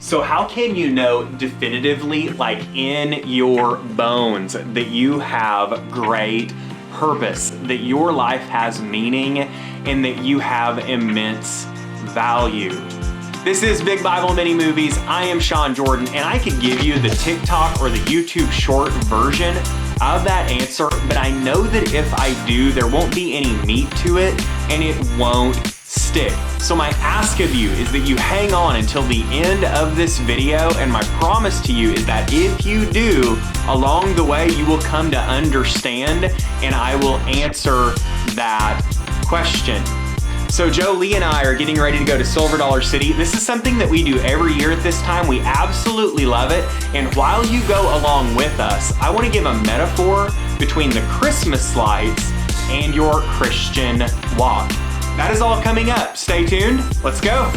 So how can you know definitively, like in your bones, that you have great purpose, that your life has meaning, and that you have immense value? This is Big Bible Mini Movies. I am Shaun Jordan, and I could give you the TikTok or the YouTube short version of that answer, but I know that if I do, there won't be any meat to it, and it won't stick. So my ask of you is that you hang on until the end of this video, and my promise to you is that if you do, along the way you will come to understand, and I will answer that question. So Joe, Lee, and I are getting ready to go to Silver Dollar City. This is something that we do every year at this time. We absolutely love it. And while you go along with us, I want to give a metaphor between the Christmas lights and your Christian walk. That is all coming up. Stay tuned. Let's go.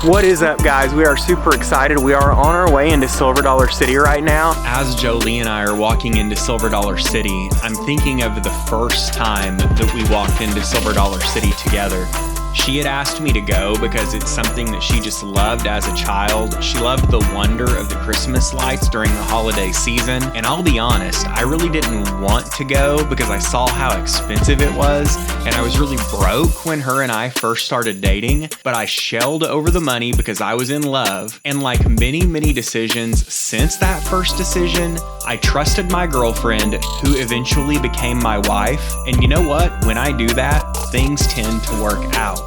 What is up, guys? We are super excited. We are on our way into Silver Dollar City right now. As Jolie and I are walking into Silver Dollar City, I'm thinking of the first time that we walked into Silver Dollar City together. She had asked me to go because it's something that she just loved as a child. She loved the wonder of the Christmas lights during the holiday season. And I'll be honest, I really didn't want to go because I saw how expensive it was. And I was really broke when her and I first started dating. But I shelled over the money because I was in love. And like many, many decisions since that first decision, I trusted my girlfriend, who eventually became my wife. And you know what? When I do that, things tend to work out.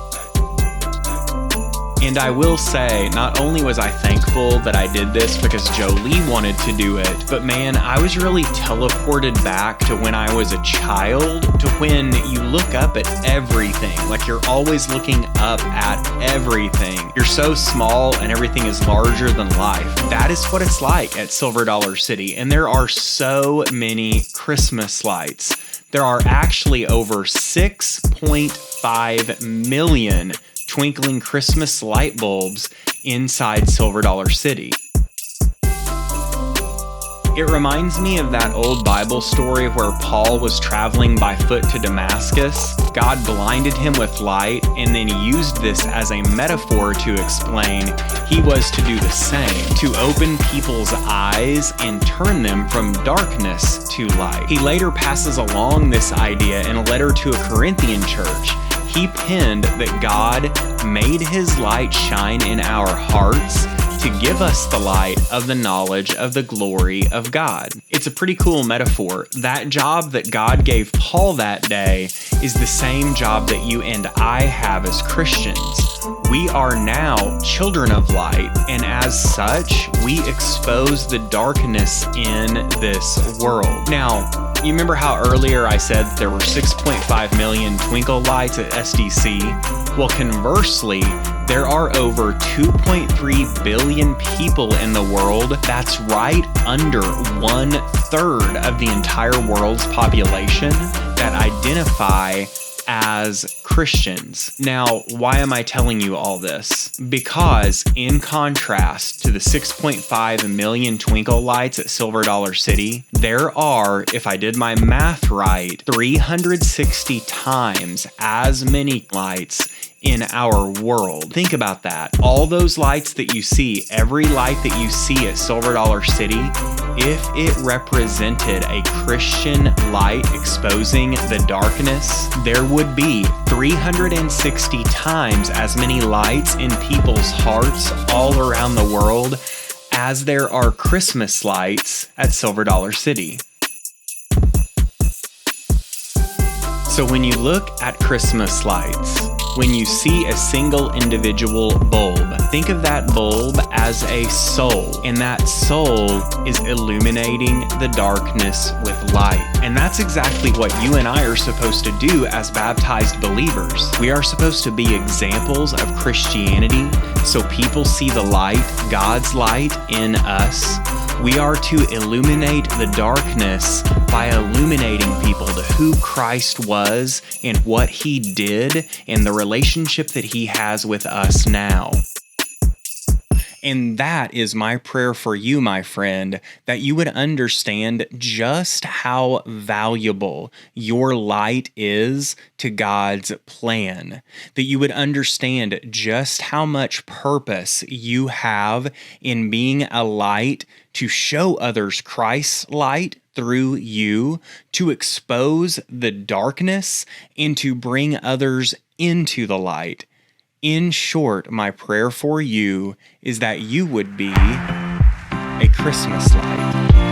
And I will say, not only was I thankful that I did this because Jolie wanted to do it, but man, I was really teleported back to when I was a child, to when you look up at everything. Like you're always looking up at everything. You're so small and everything is larger than life. That is what it's like at Silver Dollar City. And there are so many Christmas lights. There are actually over 6.5 million twinkling Christmas light bulbs inside Silver Dollar City. It reminds me of that old Bible story where Paul was traveling by foot to Damascus. God blinded him with light and then used this as a metaphor to explain he was to do the same, to open people's eyes and turn them from darkness to light. He later passes along this idea in a letter to a Corinthian church. He penned that God made his light shine in our hearts to give us the light of the knowledge of the glory of God. It's a pretty cool metaphor. That job that God gave Paul that day is the same job that you and I have as Christians. We are now children of light, and as such, we expose the darkness in this world. Now, you remember how earlier I said there were 6.5 million twinkle lights at SDC? Well, conversely, there are over 2.3 billion people in the world. That's right under 1/3 of the entire world's population that identify as Christians. Now, why am I telling you all this? Because in contrast to the 6.5 million twinkle lights at Silver Dollar City, there are, if I did my math right, 360 times as many lights in our world. Think about that. All those lights that you see, every light that you see at Silver Dollar City, if it represented a Christian light exposing the darkness, there would be 360 times as many lights in people's hearts all around the world as there are Christmas lights at Silver Dollar City. So when you look at Christmas lights, when you see a single individual bulb, think of that bulb as a soul, and that soul is illuminating the darkness with light. And that's exactly what you and I are supposed to do as baptized believers. We are supposed to be examples of Christianity so people see the light, God's light in us. We are to illuminate the darkness by illuminating people to who Christ was and what he did and the relationship that he has with us now. And that is my prayer for you, my friend, that you would understand just how valuable your light is to God's plan, that you would understand just how much purpose you have in being a light to show others Christ's light through you, to expose the darkness and to bring others into the light. In short, my prayer for you is that you would be a Christmas light.